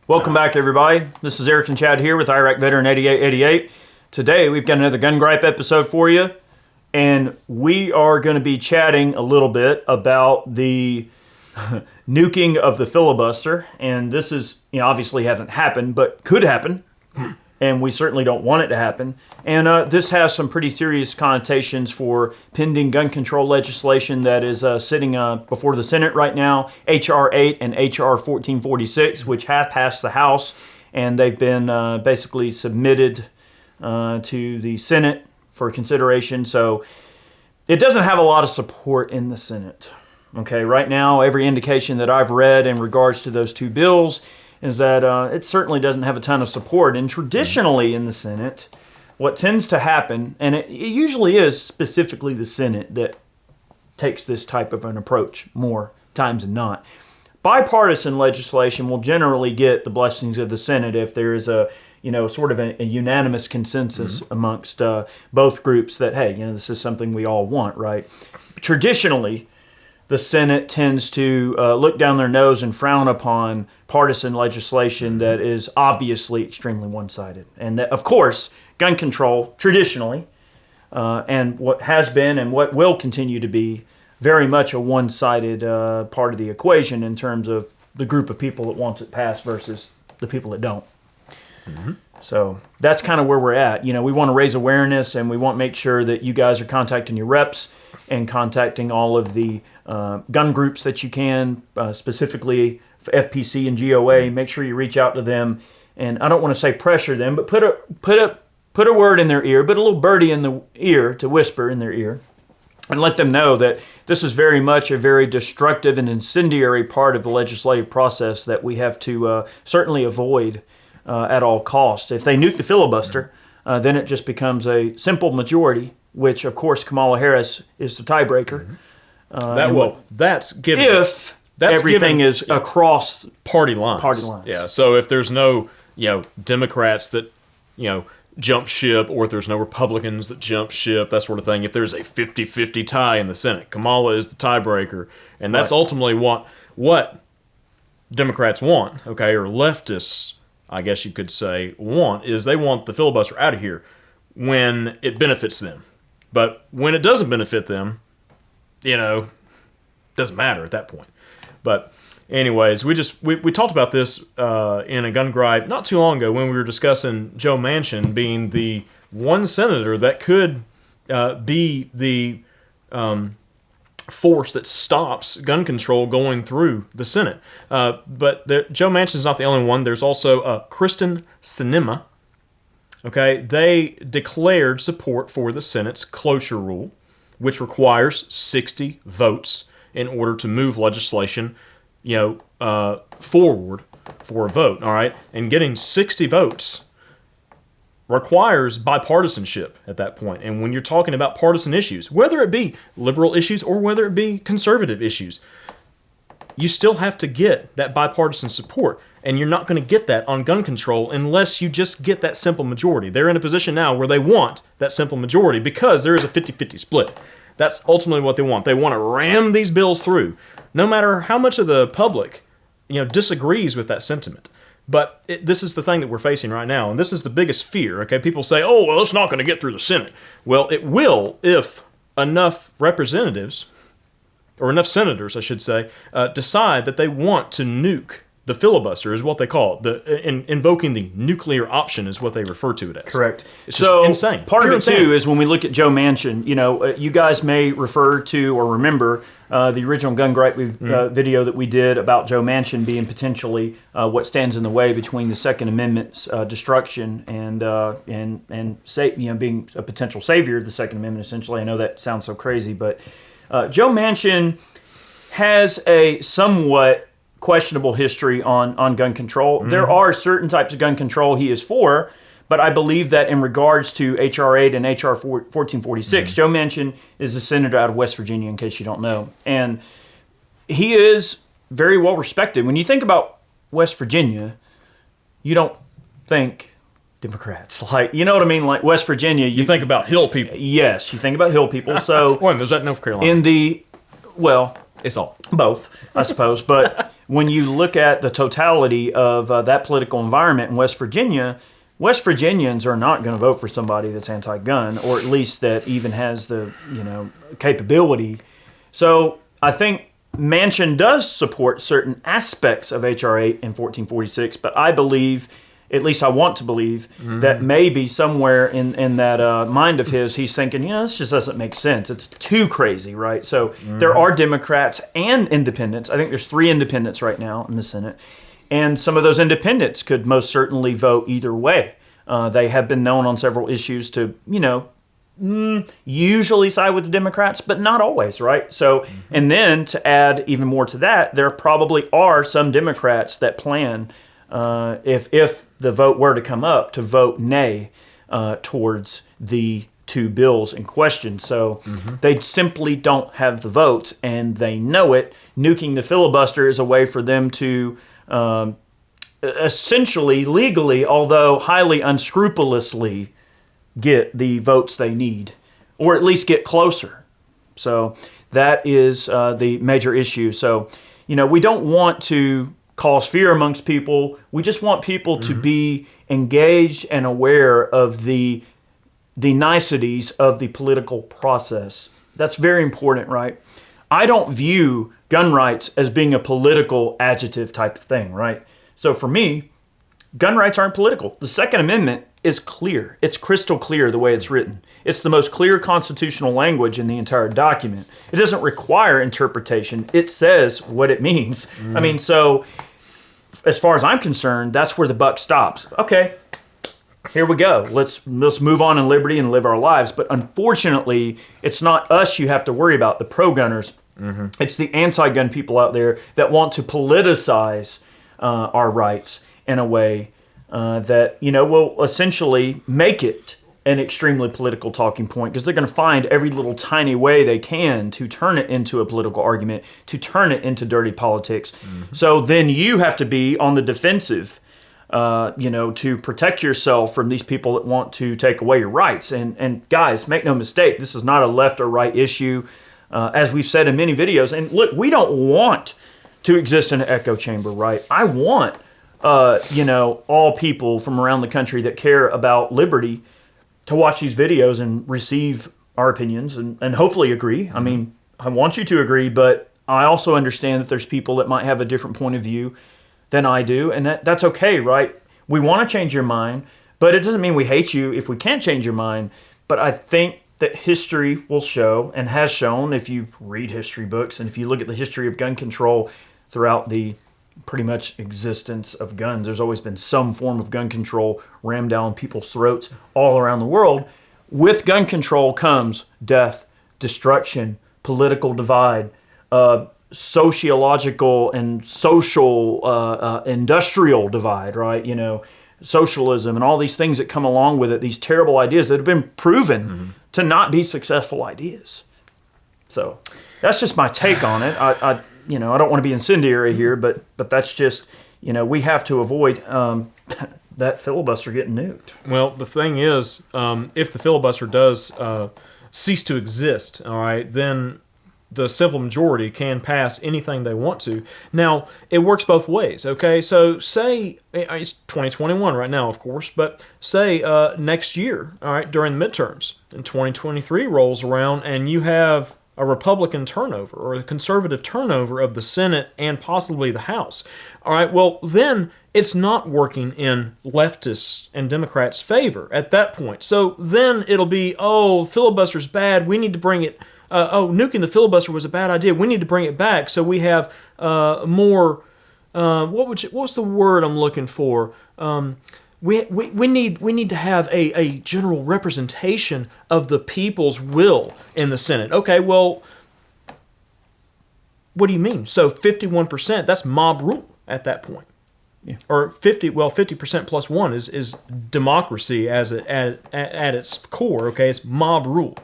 Welcome back, everybody. This is Eric and Chad here with Iraq Veteran 8888. Today, we've got another Gun Gripe episode for you, and we are going to be chatting a little bit about the nuking of the filibuster. And this is, obviously hasn't happened, but could happen. And we certainly don't want it to happen. And this has some pretty serious connotations for pending gun control legislation that is sitting before the Senate right now, H.R. 8 and H.R. 1446, which have passed the House, and they've been basically submitted to the Senate for consideration. So it doesn't have a lot of support in the Senate. Okay, right now, every indication that I've read in regards to those two bills is that it certainly doesn't have a ton of support. And traditionally in the Senate, what tends to happen, and it usually is specifically the Senate that takes this type of an approach more times than not. Bipartisan legislation will generally get the blessings of the Senate if there is a sort of a unanimous consensus amongst both groups that, hey, this is something we all want, right? Traditionally, the Senate tends to look down their nose and frown upon partisan legislation that is obviously extremely one-sided. And that, of course, gun control, traditionally, and what has been and what will continue to be very much a one-sided part of the equation in terms of the group of people that wants it passed versus the people that don't. So that's kind of where we're at. We want to raise awareness, and we want to make sure that you guys are contacting your reps and contacting all of the gun groups that you can, specifically FPC and GOA. Make sure you reach out to them, and I don't want to say pressure them, but put a word in their ear, put a little birdie in the ear to whisper in their ear, and let them know that this is very much a very destructive and incendiary part of the legislative process that we have to certainly avoid at all costs. If they nuke the filibuster, then it just becomes a simple majority, which, of course, Kamala Harris is the tiebreaker. That's given if everything is across party lines. Yeah. So if there's no Democrats that jump ship, or if there's no Republicans that jump ship, that sort of thing. If there's a 50-50 tie in the Senate, Kamala is the tiebreaker, and that's ultimately what Democrats want. Okay, or leftists, I guess you could say, is they want the filibuster out of here when it benefits them. But when it doesn't benefit them, doesn't matter at that point. But anyways, we talked about this in a gun gripe not too long ago when we were discussing Joe Manchin being the one senator that could be the force that stops gun control going through the Senate. But Joe Manchin is not the only one. There's also Manchin and Sinema. Okay, they declared support for the Senate's cloture rule, which requires 60 votes in order to move legislation, forward for a vote. All right, and getting 60 votes requires bipartisanship at that point. And when you're talking about partisan issues, whether it be liberal issues or whether it be conservative issues, you still have to get that bipartisan support. And you're not going to get that on gun control unless you just get that simple majority. They're in a position now where they want that simple majority because there is a 50-50 split. That's ultimately what they want. They want to ram these bills through, no matter how much of the public disagrees with that sentiment. But this is the thing that we're facing right now, and this is the biggest fear. Okay, people say, "Oh, well, it's not going to get through the Senate." Well, it will if enough representatives, or enough senators, I should say, decide that they want to nuke the filibuster, is what they call it. Invoking the nuclear option is what they refer to it as. Correct. It's just insane. Part of it, too, is when we look at Joe Manchin, you guys may refer to or remember the original Gun Gripe video that we did about Joe Manchin being potentially what stands in the way between the Second Amendment's destruction and being a potential savior of the Second Amendment, essentially. I know that sounds so crazy, but Joe Manchin has a somewhat questionable history on gun control. There are certain types of gun control he is for, but I believe that in regards to H.R. 8 and H.R. 1446, Joe Manchin is a senator out of West Virginia, in case you don't know. And he is very well respected. When you think about West Virginia, you don't think Democrats. You know what I mean? Like West Virginia. You think about hill people. Yes, you think about hill people. So Wait, is that North Carolina? It's all. Both, I suppose. But when you look at the totality of that political environment in West Virginia, West Virginians are not going to vote for somebody that's anti-gun, or at least that even has the capability. So I think Manchin does support certain aspects of H.R. 8 and 1446, but I believe, at least I want to believe, that maybe somewhere in that mind of his, he's thinking, this just doesn't make sense. It's too crazy, right? So there are Democrats and independents. I think there's 3 independents right now in the Senate. And some of those independents could most certainly vote either way. They have been known on several issues to, usually side with the Democrats, but not always, right? So, and then to add even more to that, there probably are some Democrats that plan, if the vote were to come up, to vote nay towards the 2 bills in question. So they simply don't have the votes, and they know it. Nuking the filibuster is a way for them to essentially, legally, although highly unscrupulously, get the votes they need, or at least get closer. So that is the major issue. So, we don't want to cause fear amongst people. We just want people to be engaged and aware of the niceties of the political process. That's very important, right? I don't view gun rights as being a political adjective type of thing, right? So for me, gun rights aren't political. The Second Amendment is clear. It's crystal clear the way it's written. It's the most clear constitutional language in the entire document. It doesn't require interpretation. It says what it means. I mean, so as far as I'm concerned, that's where the buck stops. Okay, here we go. Let's move on in liberty and live our lives. But unfortunately, it's not us you have to worry about, the pro-gunners. It's the anti-gun people out there that want to politicize our rights in a way that will essentially make it an extremely political talking point, because they're going to find every little tiny way they can to turn it into a political argument, to turn it into dirty politics. So then you have to be on the defensive, to protect yourself from these people that want to take away your rights. And guys, make no mistake, this is not a left or right issue, as we've said in many videos. And look, we don't want to exist in an echo chamber, right? I want all people from around the country that care about liberty to watch these videos and receive our opinions and hopefully agree. I mean, I want you to agree, but I also understand that there's people that might have a different point of view than I do, and that's okay, right? We want to change your mind, but it doesn't mean we hate you if we can't change your mind. But I think that history will show, and has shown, if you read history books and if you look at the history of gun control throughout the pretty much existence of guns, there's always been some form of gun control rammed down people's throats all around the world. With gun control comes death, destruction, political divide, sociological and social industrial divide, right? Socialism and all these things that come along with it, these terrible ideas that have been proven to not be successful ideas. So that's just my take on it. I don't want to be incendiary here, but that's just, we have to avoid that filibuster getting nuked. Well, the thing is, if the filibuster does cease to exist, all right, then the simple majority can pass anything they want to. Now, it works both ways, okay? So say, it's 2021 right now, of course, but say next year, all right, during the midterms, and 2023 rolls around, and you have a Republican turnover or a conservative turnover of the Senate and possibly the House. All right, well, then it's not working in leftists and Democrats' favor at that point. So then it'll be, filibuster's bad, we need to bring it, nuking the filibuster was a bad idea, we need to bring it back so we have more, what's the word I'm looking for? We need to have a general representation of the people's will in the Senate. Okay, well, what do you mean? So 51%, that's mob rule at that point. Yeah. Or 50% plus one is democracy at its core, okay? It's mob rule.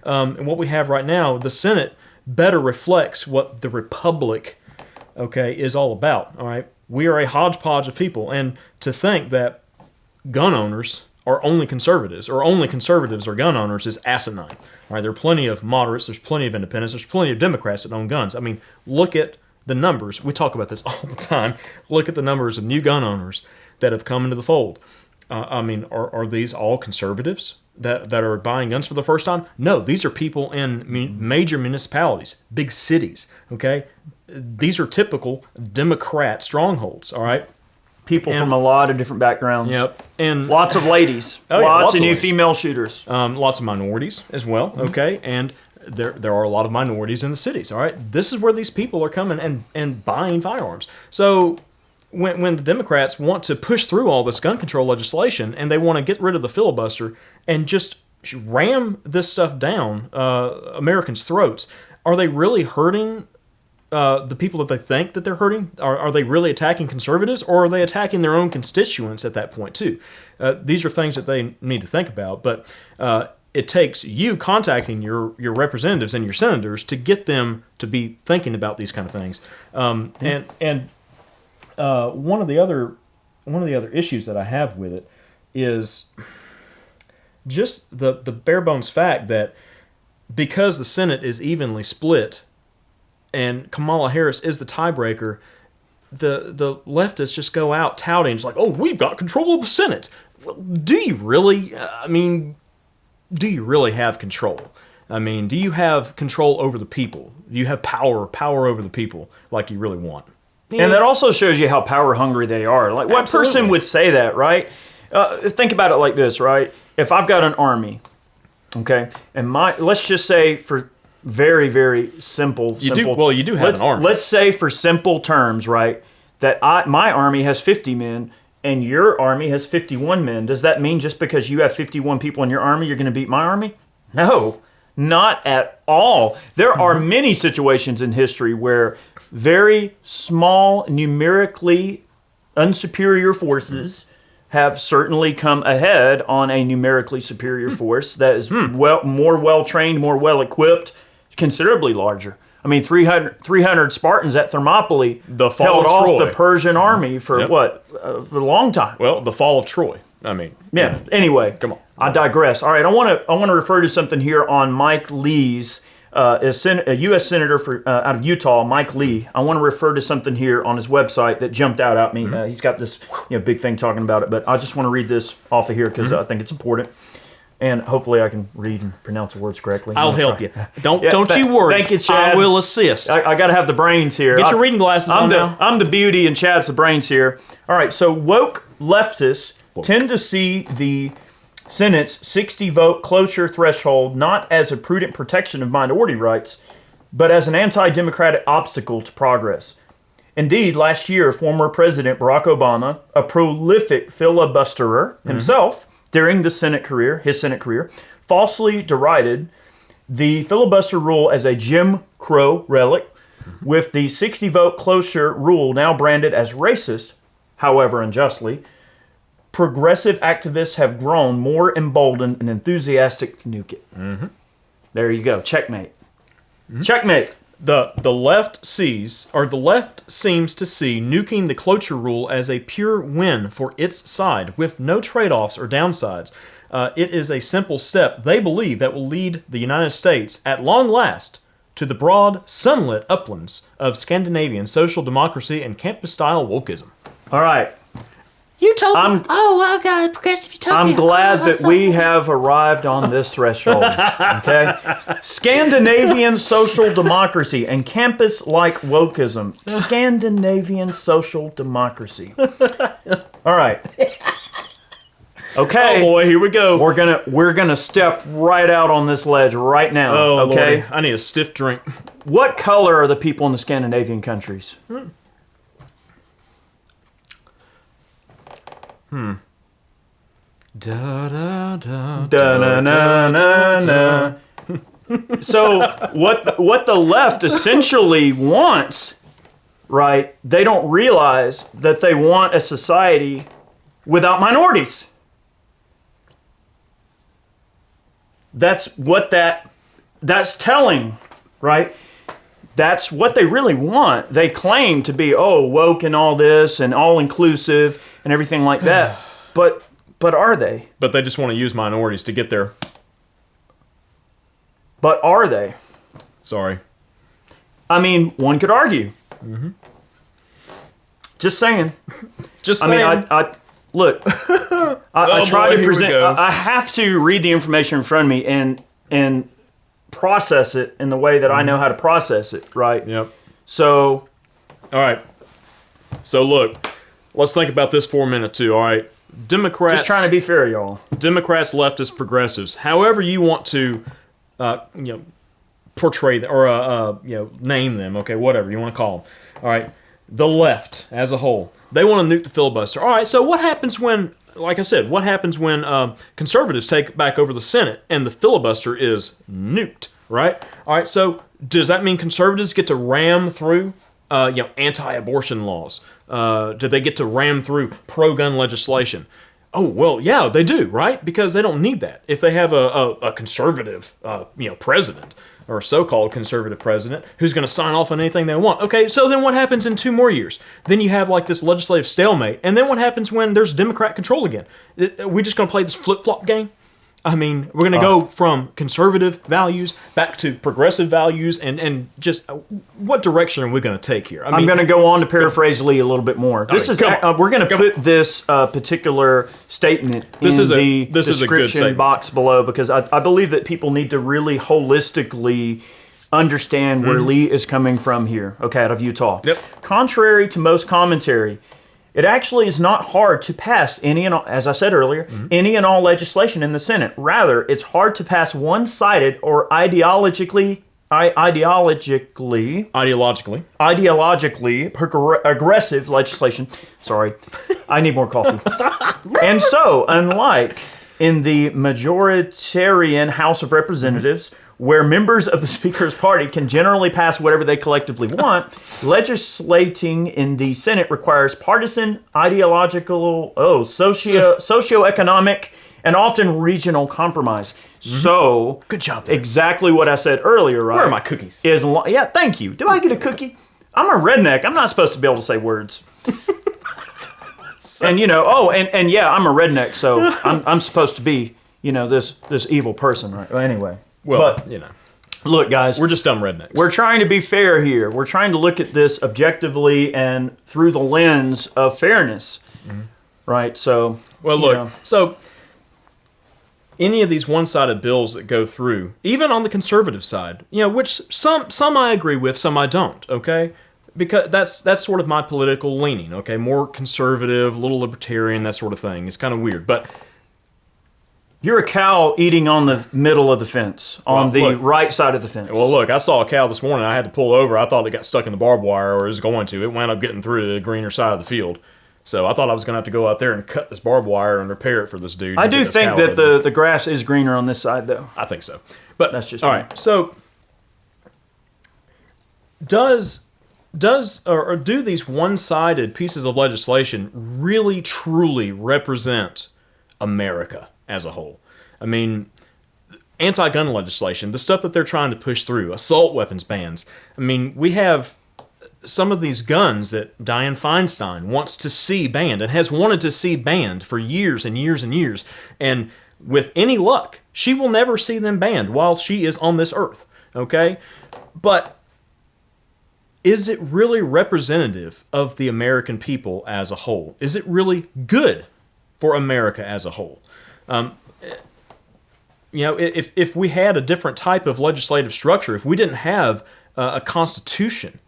And what we have right now, the Senate better reflects what the Republic, okay, is all about, all right? We are a hodgepodge of people, and to think that gun owners are only conservatives, or only conservatives are gun owners, is asinine. All right, there are plenty of moderates, there's plenty of independents, there's plenty of Democrats that own guns. I mean, look at the numbers. We talk about this all the time. Look at the numbers of new gun owners that have come into the fold. I mean, are these all conservatives that are buying guns for the first time? No, these are people in major municipalities, big cities, okay? These are typical Democrat strongholds, all right? People from a lot of different backgrounds. Yep. And lots of ladies. Lots of new female shooters. Lots of minorities as well, okay? And there are a lot of minorities in the cities, all right? This is where these people are coming and buying firearms. So when the Democrats want to push through all this gun control legislation and they want to get rid of the filibuster and just ram this stuff down Americans' throats, are they really hurting the people that they think that they're hurting? Are they really attacking conservatives, or are they attacking their own constituents at that point too? These are things that they need to think about, but it takes you contacting your representatives and your senators to get them to be thinking about these kind of things. One of the other issues that I have with it is just the bare bones fact that because the Senate is evenly split and Kamala Harris is the tiebreaker, the leftists just go out touting, it's like, oh, we've got control of the Senate. Well, do you really? I mean, do you really have control? I mean, do you have control over the people? Do you have power over the people like you really want? And that also shows you how power hungry they are. Like, what person would say that, right? Think about it like this, right? If I've got an army, okay, and let's just say for very, very simple. You do have an army. Let's say for simple terms, right, that my army has 50 men and your army has 51 men. Does that mean just because you have 51 people in your army, you're going to beat my army? No, not at all. There are many situations in history where very small, numerically unsuperior forces have certainly come ahead on a numerically superior force that is more well-trained, more well-equipped, considerably larger. I mean, 300 Spartans at Thermopylae held off the Persian army for for a long time. Well, the fall of Troy. I mean, yeah. Anyway, come on. I digress. All right, I want to refer to something here on Mike Lee's, a U.S. senator out of Utah, Mike Lee. I want to refer to something here on his website that jumped out at me. He's got this big thing talking about it, but I just want to read this off of here because I think it's important. And hopefully I can read and pronounce the words correctly. I'll help you. Don't you worry. Thank you, Chad. I will assist. I got to have the brains here. Get your reading glasses on now. I'm the beauty and Chad's the brains here. All right, so woke leftists tend to see the Senate's 60-vote cloture threshold not as a prudent protection of minority rights, but as an anti-democratic obstacle to progress. Indeed, last year, former President Barack Obama, a prolific filibusterer himself, during his Senate career, falsely derided the filibuster rule as a Jim Crow relic, with the 60-vote cloture rule now branded as racist, however unjustly. Progressive activists have grown more emboldened and enthusiastic to nuke it. There you go. Checkmate. Checkmate. The left seems to see nuking the cloture rule as a pure win for its side, with no trade-offs or downsides. It is a simple step they believe that will lead the United States, at long last, to the broad, sunlit uplands of Scandinavian social democracy and campus-style wokeism. All right. Utopia. Progressive utopia. I'm glad that we have arrived on this threshold. Okay, Scandinavian social democracy and campus-like wokeism. Scandinavian social democracy. All right. Okay. Oh boy, here we go. We're gonna step right out on this ledge right now. Oh, okay. Lordy. I need a stiff drink. What color are the people in the Scandinavian countries? Da da da da na na na na. So what the left essentially wants, right? They don't realize that they want a society without minorities. That's what that's telling, right? That's what they really want. They claim to be, woke and all this and all inclusive and everything like that. But But are they? But they just want to use minorities to get there. But are they? Sorry. I mean, one could argue. Just saying. Just saying. I mean, I look. I try to present. I have to read the information in front of me and process it in the way that I know how to process it. Right. Yep. So. All right. So look, let's think about this for a minute too. All right. Democrats. Just trying to be fair, y'all. Democrats, leftists, progressives. However you want to, portray them or name them. Okay, whatever you want to call them. All right. The left as a whole, they want to nuke the filibuster. All right, so what happens when, like I said, what happens when conservatives take back over the Senate and the filibuster is nuked, right? All right, so does that mean conservatives get to ram through, anti-abortion laws? Do they get to ram through pro-gun legislation? Oh, well, yeah, they do, right? Because they don't need that. If they have a conservative, president, or a so-called conservative president who's going to sign off on anything they want. Okay, so then what happens in 2 more years? Then you have like this legislative stalemate. And then what happens when there's Democrat control again? We just going to play this flip-flop game? I mean, we're going to go from conservative values back to progressive values, and just what direction are we going to take here? I'm going to go on to paraphrase Lee a little bit more. We're going to put this particular statement in the description box below because I believe that people need to really holistically understand where Lee is coming from here. Okay, out of Utah. Yep. Contrary to most commentary, it actually is not hard to pass any and all, as I said earlier, any and all legislation in the Senate. Rather, it's hard to pass one-sided or ideologically aggressive legislation. Sorry, I need more coffee. And so, unlike in the majoritarian House of Representatives, where members of the Speaker's party can generally pass whatever they collectively want, legislating in the Senate requires partisan, ideological, socioeconomic, and often regional compromise. So, good job. Exactly what I said earlier, right? Where are my cookies? Yeah, thank you. Do I get a cookie? I'm a redneck. I'm not supposed to be able to say words. And I'm a redneck, so I'm supposed to be, this evil person, right? Well, anyway. Well, look, guys. We're just dumb rednecks. We're trying to be fair here. We're trying to look at this objectively and through the lens of fairness, right? So, well, look. So, any of these one-sided bills that go through, even on the conservative side, which some I agree with, some I don't. Okay, because that's sort of my political leaning. Okay, more conservative, a little libertarian, that sort of thing. It's kind of weird, but. You're a cow eating on the middle of the fence, on the right side of the fence. Well, look, I saw a cow this morning. I had to pull over. I thought it got stuck in the barbed wire or it was going to. It wound up getting through to the greener side of the field. So I thought I was going to have to go out there and cut this barbed wire and repair it for this dude. I do think that the grass is greener on this side, though. I think so. But that's just all right. So do these one-sided pieces of legislation really, truly represent America as a whole? I mean, anti-gun legislation, the stuff that they're trying to push through, assault weapons bans. I mean, we have some of these guns that Dianne Feinstein wants to see banned and has wanted to see banned for years and years and years. And with any luck, she will never see them banned while she is on this earth. Okay? But is it really representative of the American people as a whole? Is it really good for America as a whole? If we had a different type of legislative structure, if we didn't have a constitution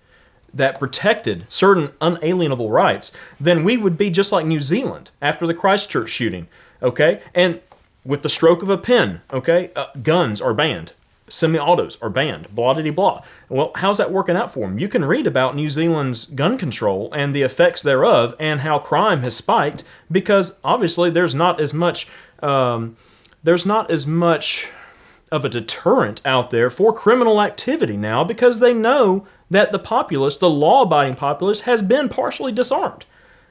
that protected certain unalienable rights, then we would be just like New Zealand after the Christchurch shooting, okay? And with the stroke of a pen, okay, guns are banned. Semi-autos are banned, blah-diddy-blah. Well, how's that working out for them? You can read about New Zealand's gun control and the effects thereof and how crime has spiked because obviously there's not as much of a deterrent out there for criminal activity now because they know that the populace, the law-abiding populace, has been partially disarmed.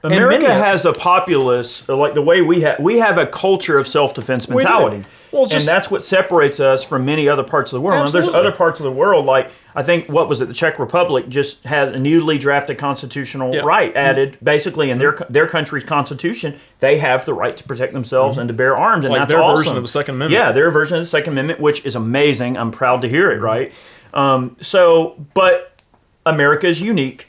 America has a populace, like the way we have a culture of self-defense mentality. Well, and that's what separates us from many other parts of the world. Now, there's other parts of the world, like I think, what was it, the Czech Republic just had a newly drafted constitutional right added, basically in their country's constitution. They have the right to protect themselves and to bear arms, and like that's their awesome. version of the Second Amendment. Yeah, their version of the Second Amendment, which is amazing. I'm proud to hear it, right? But America is unique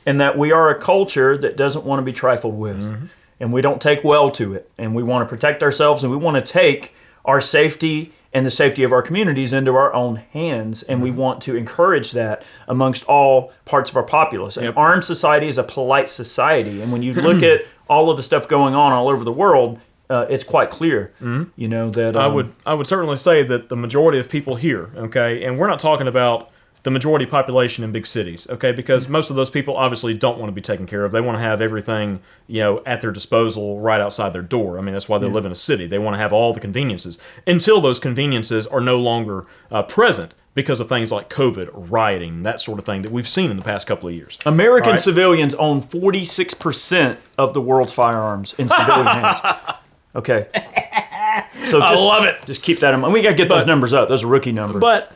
in that we are a culture that doesn't want to be trifled with. And we don't take well to it. And we want to protect ourselves, and we want to take our safety and the safety of our communities into our own hands. And we want to encourage that amongst all parts of our populace. An armed society is a polite society. And when you look at all of the stuff going on all over the world, it's quite clear, you know, that... I would certainly say that the majority of people here, okay, and we're not talking about the majority population in big cities, okay, because most of those people obviously don't want to be taken care of. They want to have everything, you know, at their disposal right outside their door. I mean, that's why they live in a city. They want to have all the conveniences until those conveniences are no longer present because of things like COVID, rioting, that sort of thing that we've seen in the past couple of years. American civilians own 46% of the world's firearms in civilian hands. Okay. So I love it. Just keep that in mind. We got to get those numbers up. Those are rookie numbers. But,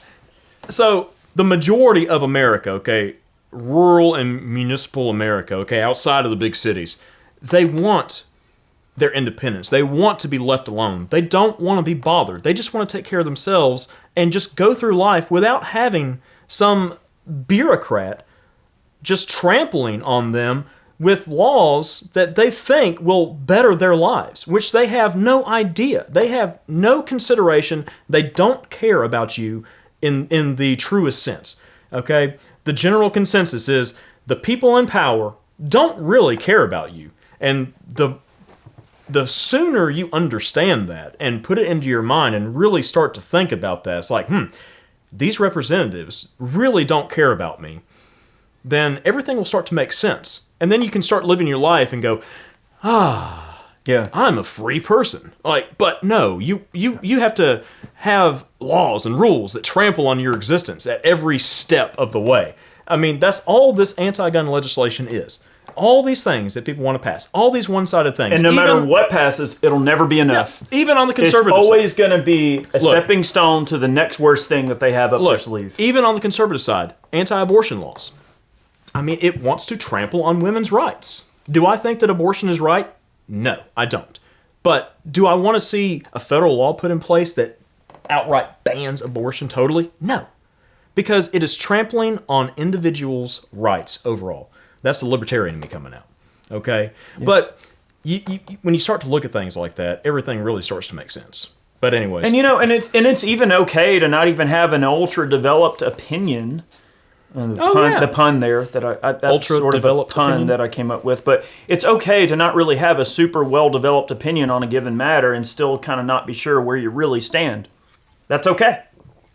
so, the majority of America, okay, rural and municipal America, okay, outside of the big cities, they want their independence. They want to be left alone. They don't want to be bothered. They just want to take care of themselves and just go through life without having some bureaucrat just trampling on them with laws that they think will better their lives, which they have no idea. They have no consideration. They don't care about you in the truest sense. Okay? The general consensus is the people in power don't really care about you. And the sooner you understand that and put it into your mind and really start to think about that, it's like, these representatives really don't care about me, then everything will start to make sense. And then you can start living your life and go, yeah, I'm a free person. Like, but no, you have to have laws and rules that trample on your existence at every step of the way. I mean, that's all this anti-gun legislation is. All these things that people want to pass, all these one-sided things. And no matter what passes, it'll never be enough. Yeah, even on the conservative side. It's always going to be a stepping stone to the next worst thing that they have up their sleeve. Even on the conservative side, anti-abortion laws. I mean, it wants to trample on women's rights. Do I think that abortion is right? No, I don't. But do I want to see a federal law put in place that outright bans abortion totally? No. Because it is trampling on individuals' rights overall. That's the libertarian in me coming out. Okay? Yeah. But when you start to look at things like that, everything really starts to make sense. But anyways. And you know, and it's even okay to not even have an ultra-developed opinion. The pun there that that's ultra sort of a pun opinion that I came up with, but it's okay to not really have a super well-developed opinion on a given matter and still kind of not be sure where you really stand. That's okay.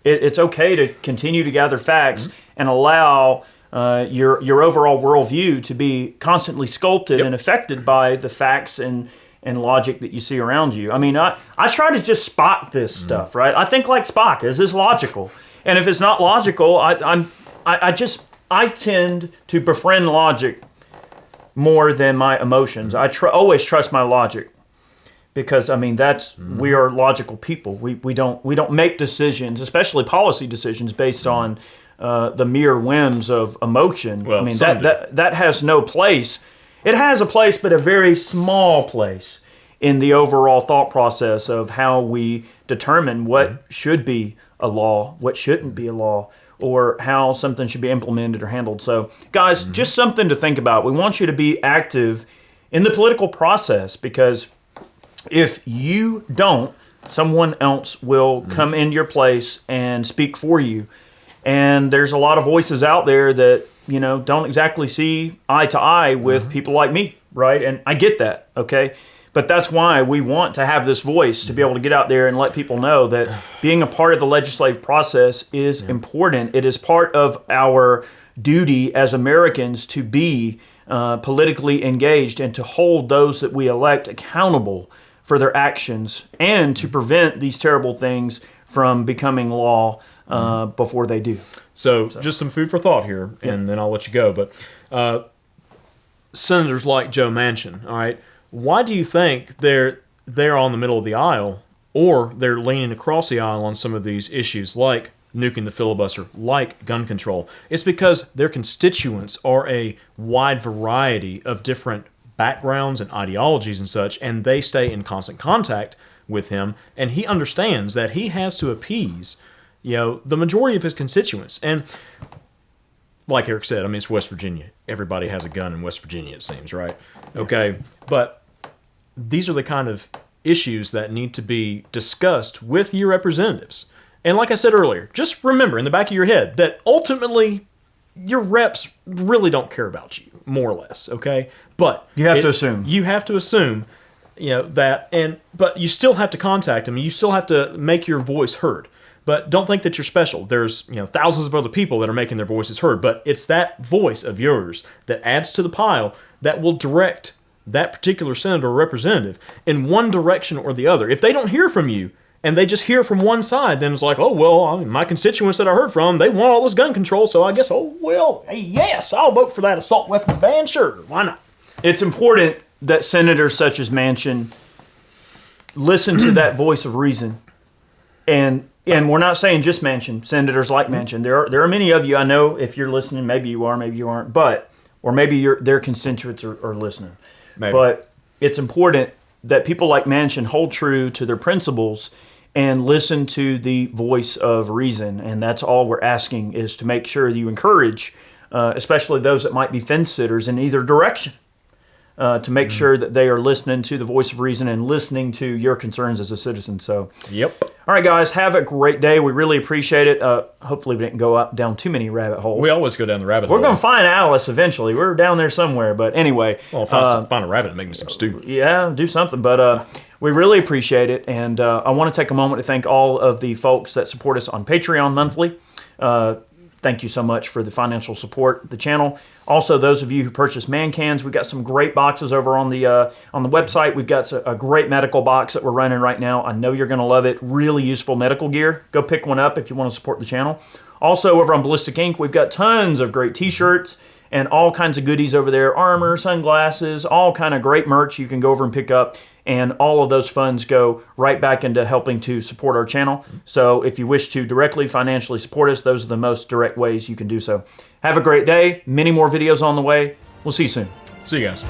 It's okay to continue to gather facts and allow your overall worldview to be constantly sculpted and affected by the facts and logic that you see around you. I mean, I try to just spot this stuff, right? I think like Spock. Is this logical? And if it's not logical, I tend to befriend logic more than my emotions. I always trust my logic because I mean we are logical people. We don't make decisions, especially policy decisions, based on the mere whims of emotion. Well, I mean that has no place. It has a place, but a very small place in the overall thought process of how we determine what should be a law, what shouldn't be a law, or how something should be implemented or handled. So, guys, just something to think about. We want you to be active in the political process because if you don't, someone else will come in your place and speak for you. And there's a lot of voices out there that, you know, don't exactly see eye to eye with people like me, right? And I get that, okay? But that's why we want to have this voice to be able to get out there and let people know that being a part of the legislative process is important. It is part of our duty as Americans to be politically engaged and to hold those that we elect accountable for their actions and to prevent these terrible things from becoming law before they do. So just some food for thought here, and then I'll let you go. But senators like Joe Manchin, all right, why do you think they're on the middle of the aisle or they're leaning across the aisle on some of these issues like nuking the filibuster, like gun control. It's because their constituents are a wide variety of different backgrounds and ideologies and such, and they stay in constant contact with him, and he understands that he has to appease, the majority of his constituents. And like Eric said, I mean, it's West Virginia. Everybody has a gun in West Virginia, it seems, right? Okay, but these are the kind of issues that need to be discussed with your representatives. And like I said earlier, just remember in the back of your head that ultimately your reps really don't care about you, more or less, okay? But you have to assume. You have to assume, but you still have to contact them. You still have to make your voice heard. But don't think that you're special. There's thousands of other people that are making their voices heard. But it's that voice of yours that adds to the pile that will direct that particular senator or representative in one direction or the other. If they don't hear from you, and they just hear from one side, then it's like, oh, well, my constituents that I heard from, they want all this gun control, so I guess, hey, yes, I'll vote for that assault weapons ban, sure, why not? It's important that senators such as Manchin listen to that voice of reason. And we're not saying just Manchin, senators like Manchin. There are many of you, I know, if you're listening, maybe you are, maybe you aren't, or maybe their constituents are listening. Maybe. But it's important that people like Manchin hold true to their principles and listen to the voice of reason. And that's all we're asking, is to make sure that you encourage, especially those that might be fence sitters in either direction, to make sure that they are listening to the voice of reason and listening to your concerns as a citizen. So, yep. All right, guys, have a great day. We really appreciate it. Hopefully we didn't go down too many rabbit holes. We always go down the rabbit hole. We're going to find Alice eventually. We're down there somewhere. But anyway. Well, find a rabbit and make me some stew. Yeah, do something. But we really appreciate it. And I want to take a moment to thank all of the folks that support us on Patreon monthly. Thank you so much for the financial support of the channel. Also, those of you who purchase man cans, we've got some great boxes over on the website. We've got a great medical box that we're running right now. I know you're going to love it. Really useful medical gear. Go pick one up if you want to support the channel. Also, over on Ballistic Ink, we've got tons of great t-shirts and all kinds of goodies over there. Armor, sunglasses, all kind of great merch you can go over and pick up. And all of those funds go right back into helping to support our channel. So if you wish to directly financially support us, those are the most direct ways you can do so. Have a great day. Many more videos on the way. We'll see you soon. See you guys.